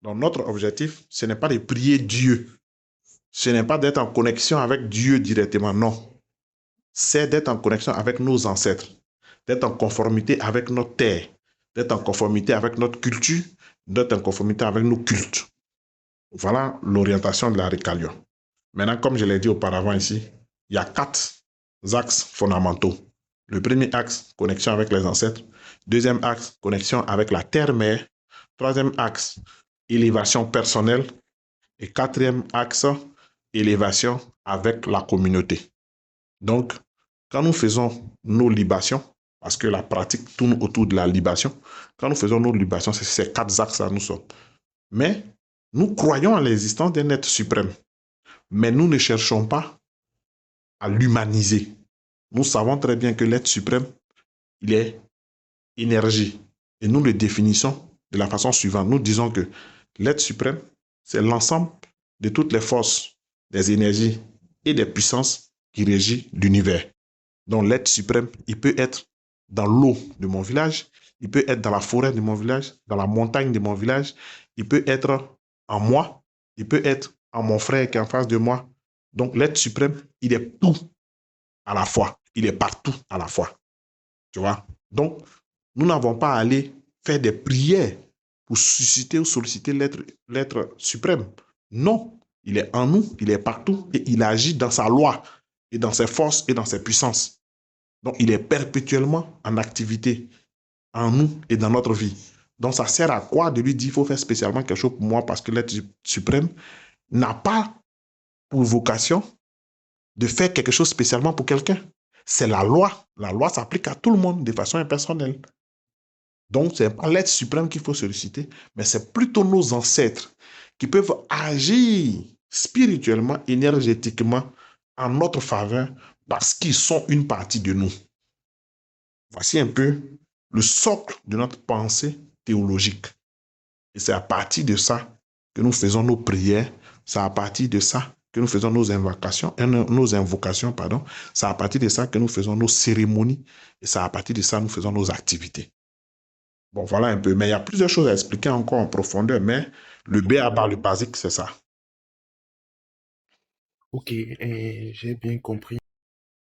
Donc, notre objectif, ce n'est pas de prier Dieu. Ce n'est pas d'être en connexion avec Dieu directement, non. C'est d'être en connexion avec nos ancêtres, d'être en conformité avec notre terre, d'être en conformité avec notre culture, d'être en conformité avec nos cultes. Voilà l'orientation de la Récalion. Maintenant, comme je l'ai dit auparavant ici, il y a 4 axes fondamentaux. Le premier axe, connexion avec les ancêtres. Deuxième axe, connexion avec la terre-mère. Troisième axe, élévation personnelle. Et quatrième axe, élévation avec la communauté. Donc, quand nous faisons nos libations, parce que la pratique tourne autour de la libation, quand nous faisons nos libations, c'est ces 4 axes-là nous sommes. Mais nous croyons à l'existence d'un être suprême. Mais nous ne cherchons pas à l'humaniser. Nous savons très bien que l'être suprême, il est énergie. Et nous le définissons de la façon suivante. Nous disons que l'être suprême, c'est l'ensemble de toutes les forces, des énergies et des puissances qui régissent l'univers. Donc l'être suprême, il peut être dans l'eau de mon village, il peut être dans la forêt de mon village, dans la montagne de mon village, il peut être en moi, il peut être en mon frère qui est en face de moi. Donc l'être suprême, il est tout à la fois. Il est partout à la fois. Tu vois? Donc, nous n'avons pas à aller faire des prières pour susciter ou solliciter l'être suprême. Non, il est en nous, il est partout et il agit dans sa loi et dans ses forces et dans ses puissances. Donc, il est perpétuellement en activité en nous et dans notre vie. Donc, ça sert à quoi de lui dire qu'il faut faire spécialement quelque chose pour moi parce que l'être suprême n'a pas pour vocation de faire quelque chose spécialement pour quelqu'un. C'est la loi. La loi s'applique à tout le monde de façon impersonnelle. Donc, ce n'est pas l'être suprême qu'il faut solliciter, mais c'est plutôt nos ancêtres qui peuvent agir spirituellement, énergétiquement en notre faveur parce qu'ils sont une partie de nous. Voici un peu le socle de notre pensée théologique. Et c'est à partir de ça que nous faisons nos prières, c'est à partir de ça que nous faisons nos invocations, pardon. C'est à partir de ça que nous faisons nos cérémonies et c'est à partir de ça que nous faisons nos activités. Bon, voilà un peu. Mais il y a plusieurs choses à expliquer encore en profondeur, mais le B à le basique, c'est ça. Ok, j'ai bien compris.